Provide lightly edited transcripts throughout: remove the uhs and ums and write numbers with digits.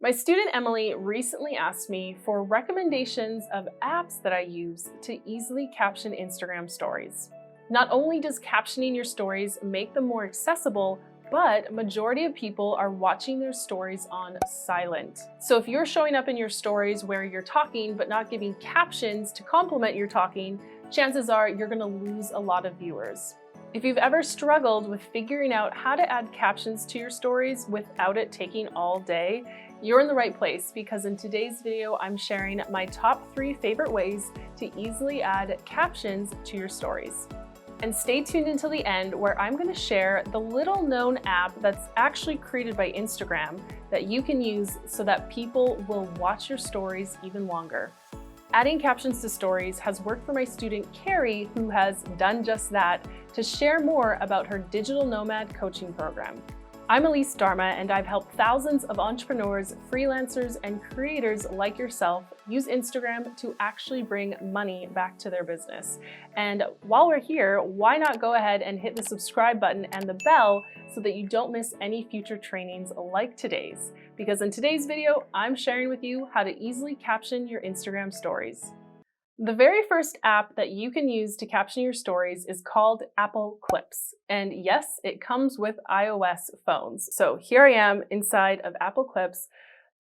My student Emily recently asked me for recommendations of apps that I use to easily caption Instagram stories. Not only does captioning your stories make them more accessible, but majority of people are watching their stories on silent. So if you're showing up in your stories where you're talking but not giving captions to complement your talking, chances are you're going to lose a lot of viewers. If you've ever struggled with figuring out how to add captions to your stories without it taking all day, you're in the right place, because in today's video, I'm sharing my top 3 favorite ways to easily add captions to your stories. And stay tuned until the end, where I'm going to share the little known app that's actually created by Instagram that you can use so that people will watch your stories even longer. Adding captions to stories has worked for my student Carrie, who has done just that, to share more about her digital nomad coaching program. I'm Elise Dharma, and I've helped thousands of entrepreneurs, freelancers, and creators like yourself use Instagram to actually bring money back to their business. And while we're here, why not go ahead and hit the subscribe button and the bell so that you don't miss any future trainings like today's. Because in today's video, I'm sharing with you how to easily caption your Instagram stories. The very first app that you can use to caption your stories is called Apple Clips. And yes, it comes with iOS phones. So here I am inside of Apple Clips.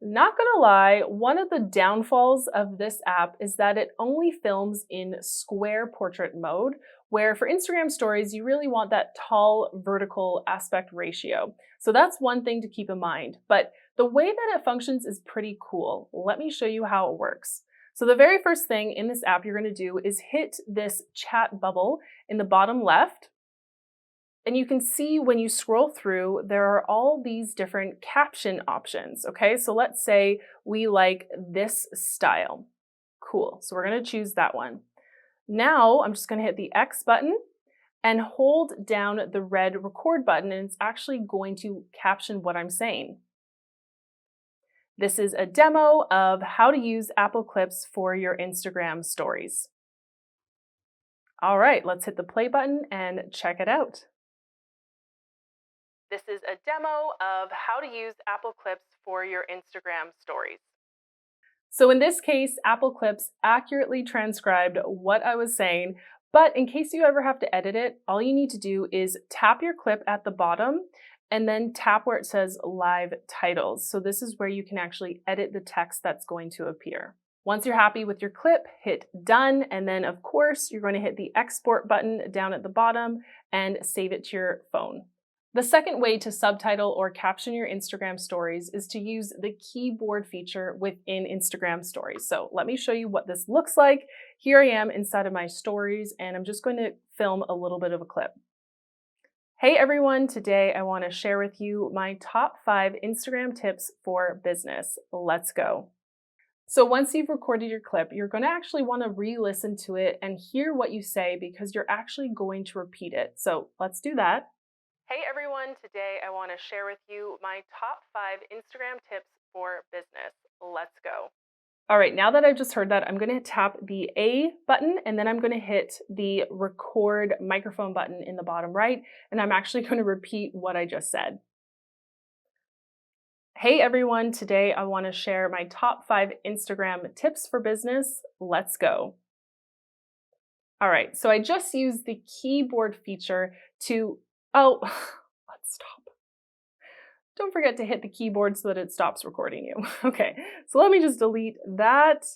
Not gonna lie, one of the downfalls of this app is that it only films in square portrait mode, where for Instagram stories, you really want that tall vertical aspect ratio. So that's one thing to keep in mind. But the way that it functions is pretty cool. Let me show you how it works. So the very first thing in this app you're going to do is hit this chat bubble in the bottom left. And you can see when you scroll through, there are all these different caption options. Okay, so let's say we like this style. Cool, so we're going to choose that one. Now I'm just going to hit the X button and hold down the red record button, and it's actually going to caption what I'm saying. This is a demo of how to use Apple Clips for your Instagram stories. All right, let's hit the play button and check it out. This is a demo of how to use Apple Clips for your Instagram stories. So in this case, Apple Clips accurately transcribed what I was saying, but in case you ever have to edit it, all you need to do is tap your clip at the bottom and then tap where it says live titles. So this is where you can actually edit the text that's going to appear. Once you're happy with your clip, hit done. And then of course, you're going to hit the export button down at the bottom and save it to your phone. The second way to subtitle or caption your Instagram stories is to use the keyboard feature within Instagram stories. So let me show you what this looks like. Here I am inside of my stories, and I'm just going to film a little bit of a clip. Hey everyone, today I want to share with you my top 5 Instagram tips for business. Let's go. So once you've recorded your clip, you're going to actually want to re-listen to it and hear what you say, because you're actually going to repeat it. So let's do that. Hey everyone, today I want to share with you my top 5 Instagram tips for business. Let's go. All right, now that I've just heard that, I'm going to tap the A button, and then I'm going to hit the record microphone button in the bottom right, and I'm actually going to repeat what I just said. Hey everyone, today I want to share my top 5 Instagram tips for business. Let's go. All right, so I just used the keyboard feature to, let's stop. Don't forget to hit the keyboard so that it stops recording you. Okay, so let me just delete that.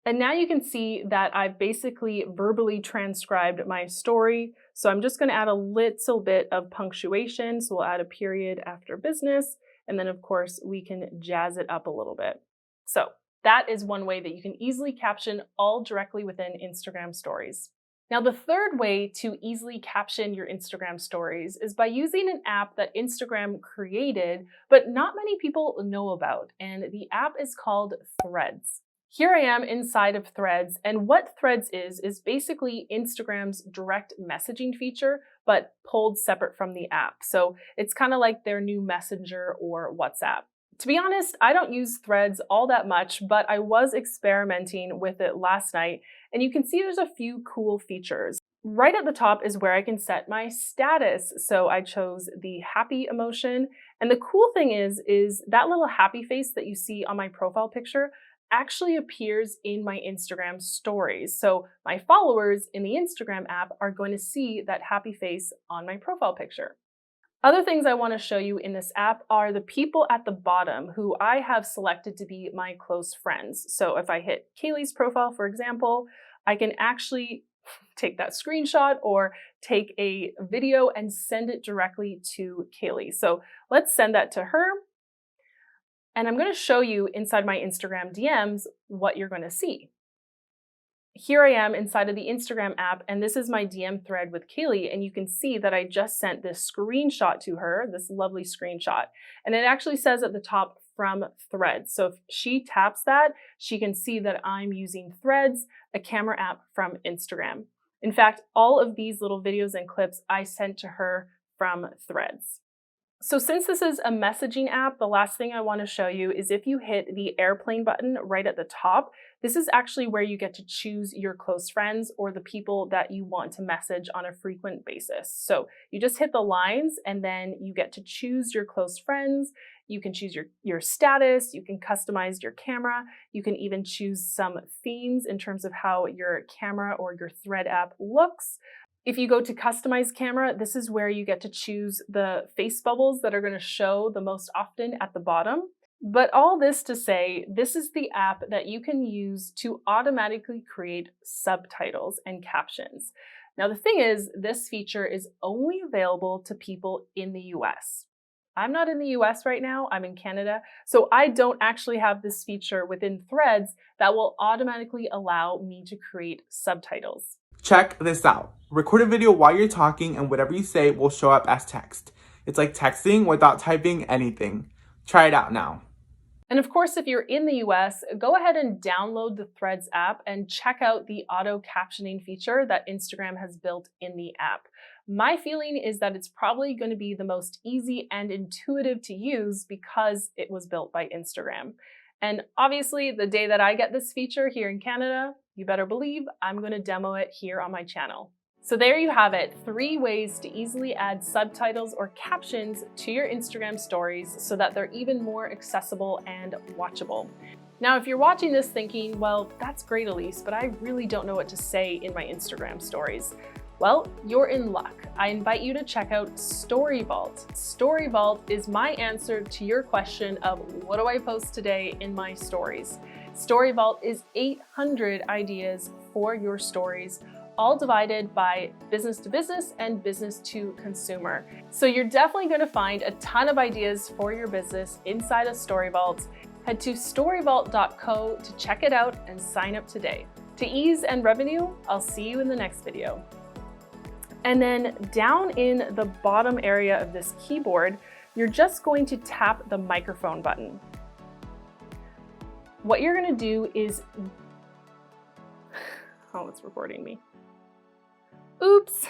And now you can see that I've basically verbally transcribed my story. So I'm just going to add a little bit of punctuation. So we'll add a period after business. And then of course we can jazz it up a little bit. So that is one way that you can easily caption all directly within Instagram stories. Now, the third way to easily caption your Instagram stories is by using an app that Instagram created, but not many people know about, and the app is called Threads. Here I am inside of Threads, and what Threads is basically Instagram's direct messaging feature, but pulled separate from the app. So it's kind of like their new Messenger or WhatsApp. To be honest, I don't use Threads all that much, but I was experimenting with it last night, and you can see there's a few cool features. Right at the top is where I can set my status. So I chose the happy emotion, And the cool thing is that little happy face that you see on my profile picture actually appears in my Instagram stories. So my followers in the Instagram app are going to see that happy face on my profile picture. Other things I want to show you in this app are the people at the bottom who I have selected to be my close friends. So if I hit Kaylee's profile, for example, I can actually take that screenshot or take a video and send it directly to Kaylee. So let's send that to her. And I'm going to show you inside my Instagram DMs what you're going to see. Here I am inside of the Instagram app, and this is my DM thread with Kaylee, and you can see that I just sent this screenshot to her, this lovely screenshot. And it actually says at the top, from Threads. So if she taps that, she can see that I'm using Threads, a camera app from Instagram. In fact, all of these little videos and clips I sent to her from Threads. So since this is a messaging app, the last thing I want to show you is if you hit the airplane button right at the top, this is actually where you get to choose your close friends or the people that you want to message on a frequent basis. So you just hit the lines and then you get to choose your close friends. You can choose your status, you can customize your camera, you can even choose some themes in terms of how your camera or your thread app looks. If you go to customize camera, this is where you get to choose the face bubbles that are going to show the most often at the bottom. But all this to say, this is the app that you can use to automatically create subtitles and captions. Now the thing is, this feature is only available to people in the US. I'm not in the US right now, I'm in Canada, so I don't actually have this feature within Threads that will automatically allow me to create subtitles. Check this out. Record a video while you're talking and whatever you say will show up as text. It's like texting without typing anything. Try it out now. And of course, if you're in the US, go ahead and download the Threads app and check out the auto captioning feature that Instagram has built in the app. My feeling is that it's probably going to be the most easy and intuitive to use because it was built by Instagram. And obviously, the day that I get this feature here in Canada, you better believe I'm going to demo it here on my channel. So there you have it, 3 ways to easily add subtitles or captions to your Instagram stories so that they're even more accessible and watchable. Now, if you're watching this thinking, well, that's great, Elise, but I really don't know what to say in my Instagram stories. Well, you're in luck. I invite you to check out StoryVault. StoryVault is my answer to your question of what do I post today in my stories? StoryVault is 800 ideas for your stories, all divided by business to business and business to consumer. So you're definitely going to find a ton of ideas for your business inside of StoryVault. Head to storyvault.co to check it out and sign up today. To ease and revenue, I'll see you in the next video. And then down in the bottom area of this keyboard, you're just going to tap the microphone button. What you're going to do is, oh, it's recording me. Oops.